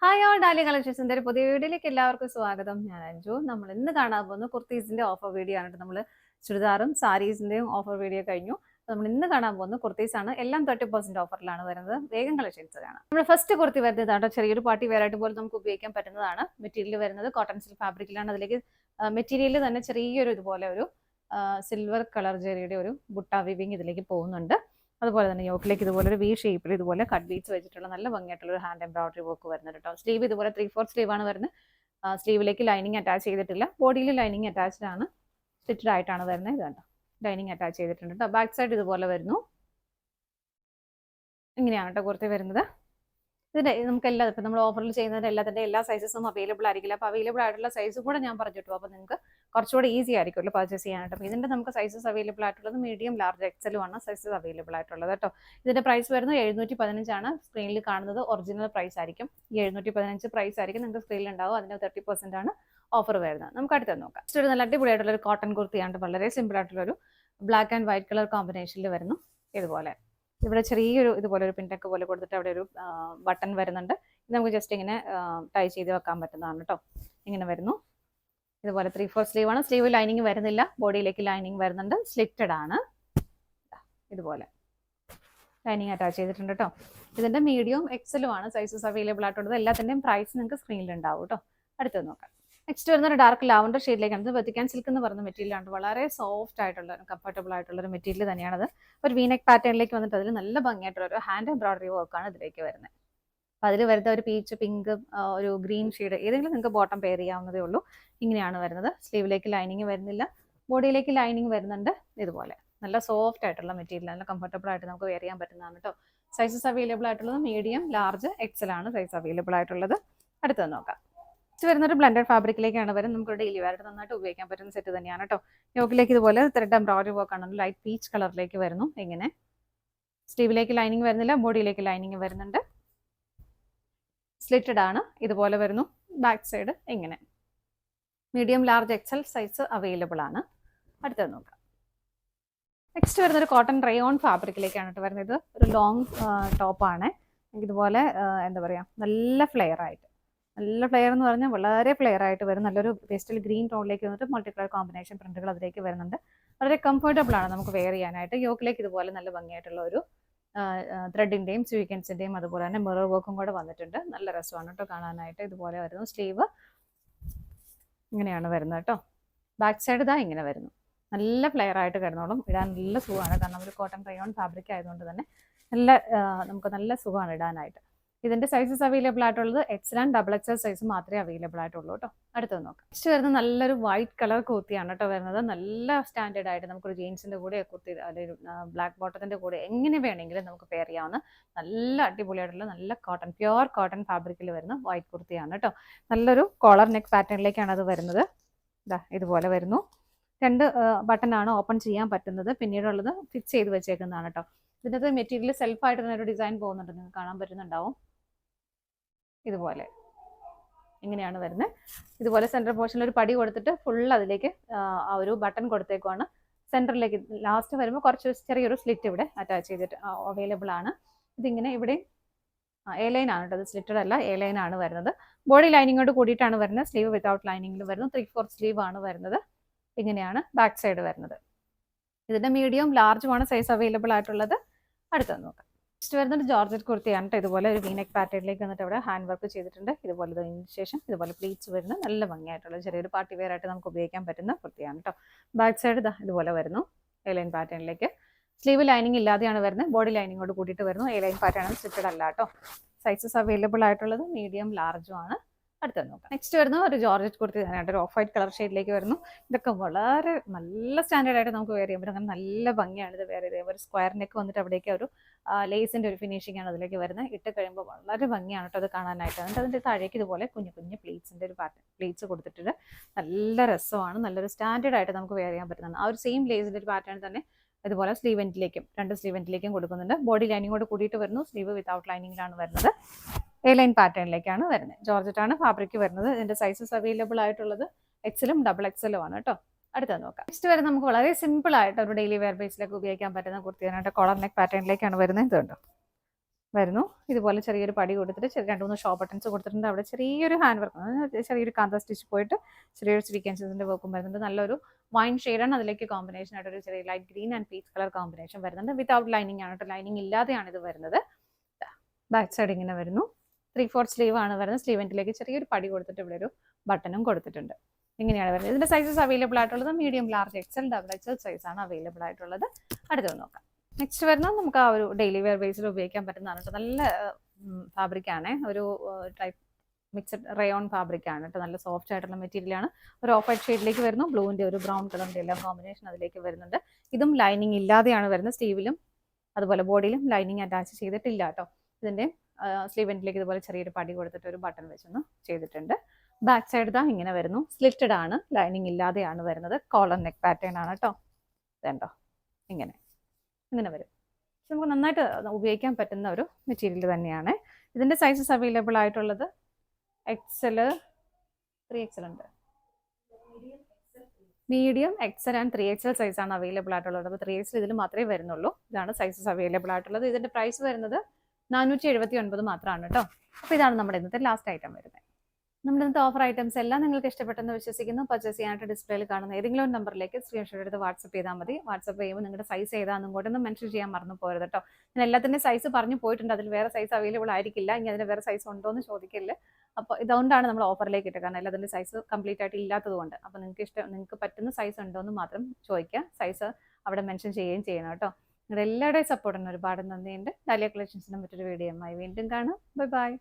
Hi all ഡാലി കളക്ഷൻസിന്റെ ഒരു പുതിയ വീഡിയോയിലേക്ക് എല്ലാവർക്കും സ്വാഗതം. ഞാൻ അഞ്ജു. നമ്മൾ ഇന്ന് കാണാൻ പോകുന്ന കുർത്തീസിന്റെ ഓഫർ വീഡിയോ ആണ്. നമ്മൾ ചുരിദാറും സാരീസിന്റെയും ഓഫർ വീഡിയോ കഴിഞ്ഞു. നമ്മൾ ഇന്ന് കാണാൻ പോകുന്ന കുർത്തീസ് ആണ്. എല്ലാം 30% ഓഫറിലാണ് വരുന്നത്. വേഗം കളക്ഷൻസ് കാണാം. നമ്മുടെ ഫസ്റ്റ് കുർത്തി വരുന്നതാണ് ചെറിയൊരു പാർട്ടി വെയർ ആയിട്ട് പോലും നമുക്ക് ഉപയോഗിക്കാൻ പറ്റുന്നതാണ്. മെറ്റീരിയൽ വരുന്നത് കോട്ടൺ സിൽക്ക് ഫാബ്രിക്കിലാണ്. അതിലേക്ക് മെറ്റീരിയൽ തന്നെ ചെറിയൊരു ഇതുപോലെ ഒരു സിൽവർ കളർ ജെറിയുടെ ഒരു ബുട്ട വിവിങ് ഇതിലേക്ക് പോകുന്നുണ്ട്. അതുപോലെ തന്നെ യോക്കിലേക്ക് ഇതുപോലെ ഒരു വി ഷേപ്പിൽ ഇതുപോലെ കട്ട് ബീറ്റ്സ് വെച്ചിട്ടുള്ള നല്ല ഭംഗിയായിട്ടുള്ള ഒരു ഹാൻഡ് എംബ്രോയിഡറി വർക്ക് വരുന്നത് കേട്ടോ. സ്ലീവ് ഇതുപോലെ 3/4 സ്ലീവ് ആണ് വരുന്നത്. സ്ലീവിലേക്ക് ലൈനിങ് അറ്റാച്ച് ചെയ്തിട്ടില്ല. ബോഡിയിൽ ലൈനിങ് അറ്റാച്ച്ഡ് ആണ്. സ്റ്റിച്ചഡ് ആയിട്ടാണ് വരുന്നത്. ഇത് കണ്ടോ, ലൈനിങ് അറ്റാച്ച് ചെയ്തിട്ടുണ്ട് കേട്ടോ. ബാക്ക് സൈഡ് ഇതുപോലെ വരുന്നു. ഇങ്ങനെയാണ് കേട്ടോ കുർത്തി വരുന്നത്. ഇതിന്റെ നമുക്ക് എല്ലാ ഇപ്പം നമ്മൾ ഓഫറിൽ ചെയ്യുന്നതിന്റെ എല്ലാത്തിൻ്റെ എല്ലാ സൈസസും അവൈലബിൾ ആയിരിക്കില്ല. അപ്പോൾ അവൈലബിൾ ആയിട്ടുള്ള സൈസ് കൂടെ ഞാൻ പറഞ്ഞിട്ടു. അപ്പോൾ നിങ്ങൾക്ക് കുറച്ചുകൂടെ ഈസി ആയിരിക്കുമല്ലോ പർച്ചേസ് ചെയ്യാനായിട്ട്. അപ്പോൾ ഇതിന്റെ നമുക്ക് സൈസസ് അവൈലബിൾ ആയിട്ടുള്ളത് മീഡിയം, ലാർജ്, എക്സലും ആണ് സൈസസ് അവൈലബിൾ ആയിട്ടുള്ളത് കേട്ടോ. ഇതിന്റെ പ്രൈസ് വരുന്നത് 715 ആണ്. സ്ക്രീനിൽ കാണുന്നത് ഒറിജിനൽ പ്രൈസ് ആയിരിക്കും. ഈ 715 പ്രൈസ് ആയിരിക്കും നിങ്ങൾക്ക് സ്ക്രീനിൽ ഉണ്ടാവും. അതിന്റെ 30% ആണ് ഓഫർ വരുന്നത്. നമുക്ക് അടുത്ത് നോക്കാം. ഒരു നല്ല അടിപൊളിയായിട്ടുള്ള ഒരു കോട്ടൺ കുർത്തിയാണ്. വളരെ സിമ്പിൾ ആയിട്ടുള്ള ഒരു ബ്ലാക്ക് ആൻഡ് വൈറ്റ് കളർ കോമ്പിനേഷനിൽ വരുന്നു. ഇതുപോലെ ഇവിടെ ചെറിയൊരു ഇതുപോലെ ഒരു പിൻടെക്ക് പോലെ കൊടുത്തിട്ട് അവിടെ ഒരു ബട്ടൺ വരുന്നുണ്ട്. ഇത് നമുക്ക് ജസ്റ്റ് ഇങ്ങനെ ടൈ ചെയ്ത് വെക്കാൻ പറ്റുന്നതാണ് കേട്ടോ. ഇങ്ങനെ വരുന്നു. ഇതുപോലെ 3/4 സ്ലീവ് ആണ്. സ്ലീവ് ലൈനിങ് വരുന്നില്ല. ബോഡിയിലേക്ക് ലൈനിങ് വരുന്നുണ്ട്. സ്ലിറ്റഡ് ആണ്. ഇതുപോലെ ലൈനിങ് അറ്റാച്ച് ചെയ്തിട്ടുണ്ട് കേട്ടോ. ഇതിന്റെ മീഡിയം, എക്സലും ആണ് സൈസസ് അവൈലബിൾ ആയിട്ടുള്ളത്. എല്ലാത്തിന്റെയും പ്രൈസ് നിങ്ങൾക്ക് സ്ക്രീനിൽ ഉണ്ടാവും കേട്ടോ. അടുത്തത് നോക്കാം. നെക്സ്റ്റ് വരുന്ന ഒരു ഡാർക്ക് ലാവൻഡർ ഷെയ്ഡിലേക്കാണ്. ഇത് വെത്തിക്കാൻ സിൽക്ക് എന്ന് പറയുന്ന മെറ്റീരിയലാണ്. വളരെ സോഫ്റ്റ് ആയിട്ടുള്ള കംഫർട്ടബിൾ ആയിട്ടുള്ള ഒരു മെറ്റീരിയൽ തന്നെയാണത്. ഒരു വീനെക്ക് പാറ്റേണിലേക്ക് വന്നിട്ട് അതിൽ നല്ല ഭംഗിയായിട്ടുള്ള ഒരു ഹാൻഡ് എംബ്രോയിഡറി വർക്കാണ് ഇതിലേക്ക് വരുന്നത്. അപ്പോൾ അതിൽ വരുന്ന ഒരു പീച്ച്, പിങ്ക്, ഒരു ഗ്രീൻ ഷെയ്ഡ് ഏതെങ്കിലും നിങ്ങൾക്ക് ബോട്ടം പെയർ ചെയ്യാവുന്നതേ ഉള്ളൂ. ഇങ്ങനെയാണ് വരുന്നത്. സ്ലീവിലേക്ക് ലൈനിങ് വരുന്നില്ല. ബോഡിയിലേക്ക് ലൈനിങ് വരുന്നുണ്ട്. ഇതുപോലെ നല്ല സോഫ്റ്റ് ആയിട്ടുള്ള മെറ്റീരിയൽ, നല്ല കംഫർട്ടബിൾ ആയിട്ട് നമുക്ക് വെയർ ചെയ്യാൻ പറ്റുന്നതാണ് കേട്ടോ. സൈസസ് അവൈലബിൾ ആയിട്ടുള്ളത് മീഡിയം, ലാർജ്, എക്സൽ ആണ് സൈസ് അവൈലബിൾ ആയിട്ടുള്ളത്. അടുത്തത് നോക്കാം. വരുന്നൊരു ബ്ലെൻഡഡ് ഫാബ്രിക്കിലേക്കാണ് വരുന്നത്. നമുക്ക് ഡെയിലി വെയറായിട്ട് നന്നായിട്ട് ഉപയോഗിക്കാൻ പറ്റുന്ന സെറ്റ് തന്നെയാണ് കേട്ടോ. യോക്കിലേക്ക് ഇതുപോലെ ത്രെഡ് എംബ്രോയിഡറി വർക്ക് ആണ്. ലൈറ്റ് പീച്ച് കളറിലേക്ക് വരുന്നു. ഇങ്ങനെ സ്ലീവിലേക്ക് ലൈനിങ് വരുന്നില്ല. ബോഡിയിലേക്ക് ലൈനിങ് വരുന്നുണ്ട്. സ്ലിറ്റഡ് ആണ്. ഇതുപോലെ വരുന്നു. ബാക്ക് സൈഡ് ഇങ്ങനെ medium, large, XL size available ആണ്. അടുത്തത് നോക്കാം. നെക്സ്റ്റ് വരുന്നൊരു കോട്ടൺ റയോൺ ഫാബ്രിക്കിലേക്കാണ് കേട്ടോ വരുന്നത്. ഇത് ഒരു ലോങ് ടോപ്പാണ്. ഇതുപോലെ എന്താ പറയുക, നല്ല ഫ്ലെയർ ആയിട്ട്, നല്ല ഫ്ലെയർ എന്ന് പറഞ്ഞാൽ വളരെ ഫ്ലെയർ ആയിട്ട് വരും. നല്ലൊരു പേസ്റ്റൽ ഗ്രീൻ ടോണിലേക്ക് വന്നിട്ട് മൾട്ടി കളർ കോമ്പിനേഷൻ പ്രിന്റുകൾ അതിലേക്ക് വരുന്നുണ്ട്. വളരെ കംഫർട്ടബിൾ ആണ് നമുക്ക് വെയർ ചെയ്യാനായിട്ട്. യോക്കിലേക്ക് ഇതുപോലെ നല്ല ഭംഗിയായിട്ടുള്ള ഒരു ത്രെഡിന്റെയും സ്വീക്കൻസിന്റെയും അതുപോലെ തന്നെ മിറർ വർക്കും കൂടെ വന്നിട്ടുണ്ട്. നല്ല രസമാണ് കേട്ടോ കാണാനായിട്ട്. ഇതുപോലെ വരുന്നു. സ്ലീവ് ഇങ്ങനെയാണ് വരുന്നത് കേട്ടോ. ബാക്ക് സൈഡ് ഇതാ ഇങ്ങനെ വരുന്നു. നല്ല ഫ്ലെയർ ആയിട്ട് കിടന്നോളും. ഇടാൻ നല്ല സുഖമാണ്. കാരണം ഒരു കോട്ടൺ റയോൺ ഫാബ്രിക് ആയതുകൊണ്ട് തന്നെ നമുക്ക് നല്ല സുഖമാണ് ഇടാനായിട്ട്. ഇതിന്റെ സൈസസ് അവൈലബിൾ ആയിട്ടുള്ളത് എക്സൽ ആൻഡ് XXL സൈസ് മാത്രമേ അവൈലബിൾ ആയിട്ടുള്ളൂ കേട്ടോ. അടുത്തത് നോക്കാം. നെക്സ്റ്റ് വരുന്നത് നല്ലൊരു വൈറ്റ് കളർ കുർത്തിയാണ് കേട്ടോ വരുന്നത്. നല്ല സ്റ്റാൻഡേർഡ് ആയിട്ട് നമുക്കൊരു ജീൻസിന്റെ കൂടെ കുർത്തി, അല്ലെങ്കിൽ ബ്ലാക്ക് ബോട്ടത്തിന്റെ കൂടെ എങ്ങനെ വേണമെങ്കിലും നമുക്ക് പെയർ ചെയ്യാവുന്ന നല്ല അടിപൊളിയായിട്ടുള്ള നല്ല കോട്ടൺ, പ്യുവർ കോട്ടൺ ഫാബ്രിക്കിൽ വരുന്ന വൈറ്റ് കുർത്തിയാണ് കേട്ടോ. നല്ലൊരു കോളർ നെക്ക് പാറ്റേണിലേക്കാണ് അത് വരുന്നത്. ഇതുപോലെ വരുന്നു. 2 ബട്ടൺ ആണ് ഓപ്പൺ ചെയ്യാൻ പറ്റുന്നത്. പിന്നീടുള്ളത് ഫിക്സ് ചെയ്ത് വെച്ചേക്കുന്നതാണ് കേട്ടോ. ഇതിനകത്ത് മെറ്റീരിയൽ സെൽഫായിട്ട് തന്നെ ഒരു ഡിസൈൻ പോകുന്നുണ്ട്. നിങ്ങൾക്ക് കാണാൻ പറ്റുന്നുണ്ടാവും. ഇതുപോലെ ഇങ്ങനെയാണ് വരുന്നത്. ഇതുപോലെ സെൻറ്റർ പോർഷനിൽ ഒരു പടി കൊടുത്തിട്ട് ഫുൾ അതിലേക്ക് ആ ഒരു ബട്ടൺ കൊടുത്തേക്കുവാണ്. സെൻറ്ററിലേക്ക് ലാസ്റ്റ് വരുമ്പോൾ കുറച്ച് ചെറിയൊരു സ്ലിറ്റ് ഇവിടെ അറ്റാച്ച് ചെയ്തിട്ട് അവൈലബിൾ ആണ്. ഇതിങ്ങനെ ഇവിടെ എ ലൈൻ ആണ് കേട്ടോ. അത് സ്ലിറ്റഡ് അല്ല, എ ലൈൻ ആണ് വരുന്നത്. ബോഡി ലൈനിങ്ങോട് കൂടിയിട്ടാണ് വരുന്നത്. സ്ലീവ് വിതൗട്ട് ലൈനിങ്ങിൽ വരുന്നു. 3/4 സ്ലീവ് ആണ് വരുന്നത്. ഇങ്ങനെയാണ് ബാക്ക് സൈഡ് വരുന്നത്. ഇതിന്റെ മീഡിയം, ലാർജുമാണ് സൈസ് അവൈലബിൾ ആയിട്ടുള്ളത്. അടുത്തത് നോക്കാം. നെക്സ്റ്റ് വരുന്നത് ജോർജറ്റ് കുർത്തിയാണ് കേട്ടോ. ഇതുപോലെ ഒരു വീനെക്ക് പാറ്റേണിലേക്ക് വന്നിട്ട് ഇവിടെ ഹാൻഡ് വർക്ക് ചെയ്തിട്ടുണ്ട്. ഇതുപോലെ ഇതിന് ശേഷം ഇതുപോലെ പ്ലീറ്റ്സ് വരുന്ന നല്ല ഭംഗിയായിട്ടുള്ള ചെറിയൊരു പാർട്ടി വെയർ ആയിട്ട് നമുക്ക് ഉപയോഗിക്കാൻ പറ്റുന്ന കുർത്തിയാണ് കേട്ടോ. ബാക്ക് സൈഡ് ഇതുപോലെ വരുന്നു. എ ലൈൻ പാറ്റേണിലേക്ക്. സ്ലീവ് ലൈനിങ് ഇല്ലാതെയാണ് വരുന്നത്. ബോഡി ലൈനിങ്ങോട് കൂട്ടിയിട്ട് വരുന്നു. എ ലൈൻ പാറ്റേൺ സ്റ്റിച്ചഡ് അല്ല കേട്ടോ. സൈസസ് അവൈലബിൾ ആയിട്ടുള്ളത് മീഡിയം, ലാർജും ആണ്. അടുത്തത് നോക്കാം. നെക്സ്റ്റ് വരുന്നത് ഒരു ജോർജറ്റ് കുർത്തി തന്നെയാണ്. ഒരു ഓഫ് വൈറ്റ് കളർ ഷെയ്ഡിലേക്ക് വരുന്നു. ഇതൊക്കെ വളരെ നല്ല സ്റ്റാൻഡേർഡ് ആയിട്ട് നമുക്ക് വെയർ ചെയ്യാൻ പറ്റും. അങ്ങനെ നല്ല ഭംഗിയാണ് ഇത് വെയർ ചെയ്ത്. ഒരു സ്ക്വയർ നെക്ക് വന്നിട്ട് അവിടേക്ക് ഒരു ലേസിന്റെ ഒരു ഫിനിഷിംഗ് ആണ് അതിലേക്ക് വരുന്നത്. ഇട്ട് കഴിയുമ്പോൾ വളരെ ഭംഗിയാണ് കേട്ടോ അത് കാണാനായിട്ട്. എന്നിട്ട് അതിന്റെ താഴേക്ക് ഇതുപോലെ കുഞ്ഞു കുഞ്ഞു പ്ലീറ്റ്സിന്റെ ഒരു പ്ലീറ്റ്സ് കൊടുത്തിട്ടുണ്ട്. നല്ല രസമാണ്. നല്ലൊരു സ്റ്റാൻഡേർഡ് ആയിട്ട് നമുക്ക് വെയർ ചെയ്യാൻ പറ്റുന്നതാണ്. ആ ഒരു സെയിം ലേസിന്റെ ഒരു പാറ്റേൺ തന്നെ ഇതുപോലെ സ്ലീവ് എൻഡിലേക്കും 2 സ്ലീവ് എൻഡിലേക്കും കൊടുക്കുന്നുണ്ട്. ബോഡി ലൈനിങ്ങോട് കൂടിയിട്ട് വരുന്നു. സ്ലീവ് വിതൗട്ട് ലൈനിങ്ങിലാണ് വരുന്നത്. എ ലൈൻ പാറ്റേണിലേക്കാണ് വരുന്നത്. ജോർജറ്റ് ആണ് ഫാബ്രിക് വരുന്നത്. ഇതിന്റെ സൈസസ് അവൈലബിൾ ആയിട്ടുള്ളത് എക്സലും XXL ആണ് കേട്ടോ. അടുത്തത് നോക്കാം. നെക്സ്റ്റ് വരെ നമുക്ക് വളരെ സിമ്പിൾ ആയിട്ട് ഒരു ഡെയിലി വെയർ ബേസിലേക്ക് ഉപയോഗിക്കാൻ പറ്റുന്ന കുർത്തിയാണ്. കോളർ നെക്ക് പാറ്റേണിലേക്കാണ് വരുന്നത്. ഇതുണ്ട് വരുന്നു. ഇതുപോലെ ചെറിയൊരു പടി കൊടുത്തിട്ട് 2-3 ഷോ ബട്ടൺസ് കൊടുത്തിട്ടുണ്ട്. അവിടെ ചെറിയൊരു ഹാൻഡ് വർക്ക്, ചെറിയൊരു കാന്ത സ്റ്റിച്ച് പോയിട്ട് ചെറിയൊരു സ്വീക്വൻസിന്റെ വർക്കും വരുന്നുണ്ട്. നല്ലൊരു വൈൻ ഷെയ്ഡാണ്. അതിലേക്ക് കോമ്പിനേഷൻ ആയിട്ട് ഒരു ചെറിയ light green and peach colour combination വരുന്നുണ്ട്. വിത്തൗട്ട് ലൈനിങ് ആണ് കേട്ടോ, ലൈനിങ് ഇല്ലാതെയാണ് ഇത് വരുന്നത്. ബാക്ക് സൈഡ് ഇങ്ങനെ വരുന്നു. 3/4 സ്ലീവ് ആണ് വരുന്നത്. സ്ലീവ് എൻഡിലേക്ക് ചെറിയൊരു പടി കൊടുത്തിട്ട് ഇവിടെ ഒരു ബട്ടണും കൊടുത്തിട്ടുണ്ട്. ഇങ്ങനെയാണ് വരുന്നത്. ഇതിന്റെ സൈസസ് അവൈലബിൾ ആയിട്ടുള്ളത് medium, large, XL, double XL size ആണ് അവൈലബിൾ ആയിട്ടുള്ളത്. അടുത്തത് നോക്കാം. നെക്സ്റ്റ് വരുന്നത് നമുക്ക് ആ ഒരു ഡെയിലി വെയർ ബേസിൽ ഉപയോഗിക്കാൻ പറ്റുന്നതാണ് കേട്ടോ. നല്ല ഫാബ്രിക് ആണ്, ഒരു ടൈപ്പ് മിക്സഡ് റയോൺ ഫാബ്രിക് ആണ് കേട്ടോ. നല്ല സോഫ്റ്റ് ആയിട്ടുള്ള മെറ്റീരിയൽ ആണ്. ഒരു ഓഫ് വൈറ്റ് ഷെയ്ഡിലേക്ക് വരുന്നു. ബ്ലൂവിന്റെ ഒരു ബ്രൗൺ കളറിന്റെ എല്ലാം കോമ്പിനേഷൻ അതിലേക്ക് വരുന്നുണ്ട്. ഇതും ലൈനിങ് ഇല്ലാതെയാണ് വരുന്നത്. സ്റ്റീവിലും അതുപോലെ ബോഡിയിലും ലൈനിങ് അറ്റാച്ച് ചെയ്തിട്ടില്ല കേട്ടോ. ഇതിന്റെ സ്ലീവ് എൻഡിലേക്ക് ഇതുപോലെ ചെറിയൊരു പടി കൊടുത്തിട്ട് ഒരു ബട്ടൺ വെച്ചൊന്ന് ചെയ്തിട്ടുണ്ട്. ബാക്ക് സൈഡ് ദാ ഇങ്ങനെ വരുന്നു. സ്ലിറ്റഡ് ആണ്, ലൈനിങ് ഇല്ലാതെയാണ് വരുന്നത്. കോളർ നെക്ക് പാറ്റേൺ ആണ് കേട്ടോ. ഇതുണ്ടോ, ഇങ്ങനെ വരും. നമുക്ക് നന്നായിട്ട് ഉപയോഗിക്കാൻ പറ്റുന്ന ഒരു മെറ്റീരിയൽ തന്നെയാണ്. ഇതിന്റെ സൈസസ് അവൈലബിൾ ആയിട്ടുള്ളത് എക്സൽ, 3XL ഉണ്ട്. Medium, Excel and 3XL size ആണ് അവൈലബിൾ ആയിട്ടുള്ളത്. അപ്പോൾ 3XL ഇതിൽ മാത്രമേ വരുന്നുള്ളൂ. ഇതാണ് സൈസസ് അവൈലബിൾ ആയിട്ടുള്ളത്. ഇതിന്റെ പ്രൈസ് വരുന്നത് 479 മാത്രമാണ് കേട്ടോ. അപ്പോൾ ഇതാണ് നമ്മുടെ ഇന്നത്തെ ലാസ്റ്റ് ഐറ്റം വരുന്നത്. നമ്മുടെ ഇന്നത്തെ ഓഫർ ഐറ്റംസ് എല്ലാം നിങ്ങൾക്ക് ഇഷ്ടപ്പെട്ടെന്ന് വിശ്വസിക്കുന്നു. പർച്ചേസ് ചെയ്യാനായിട്ട് ഡിസ്പ്ലേയിൽ കാണുന്ന ഏതെങ്കിലും ഒരു നമ്പറിലേക്ക് സ്ക്രീൻഷോട്ട് എടുത്ത് വാട്സപ്പ് ചെയ്താൽ മതി. വാട്സപ്പ് ചെയ്യുമ്പോൾ നിങ്ങളുടെ സൈസ് ഏതാണെന്നും കൂടെ ഒന്ന് മെൻഷൻ ചെയ്യാൻ മറന്നു പോരുത് കേട്ടോ. ഞാൻ എല്ലാത്തിൻ്റെ സൈസ് പറഞ്ഞു പോയിട്ടുണ്ട്. അതിൽ വേറെ സൈസ് അവൈലബിൾ ആയിരിക്കില്ല. ഇനി അതിന് വേറെ സൈസ് ഉണ്ടോ എന്ന് ചോദിക്കില്ല. അപ്പോൾ ഇതുകൊണ്ടാണ് നമ്മൾ ഓഫറിലേക്ക് ഇട്ടത്. കാരണം എല്ലാത്തിൻ്റെ സൈസ് കംപ്ലീറ്റ് ആയിട്ട് ഇല്ലാത്തത് കൊണ്ട്. അപ്പോൾ നിങ്ങൾക്ക് പറ്റുന്ന സൈസ് ഉണ്ടോ എന്ന് മാത്രം ചോദിക്കുക. സൈസ് അവിടെ മെൻഷൻ ചെയ്യുകയും ചെയ്യണം കേട്ടോ. നിങ്ങളുടെ എല്ലാവരുടെയും സപ്പോർട്ടിന് ഒരുപാട് നന്ദിയുണ്ട്. ഡാലിയ കളക്ഷൻസിന്റെ മറ്റൊരു വീഡിയോയുമായി വീണ്ടും കാണാം. Bye bye.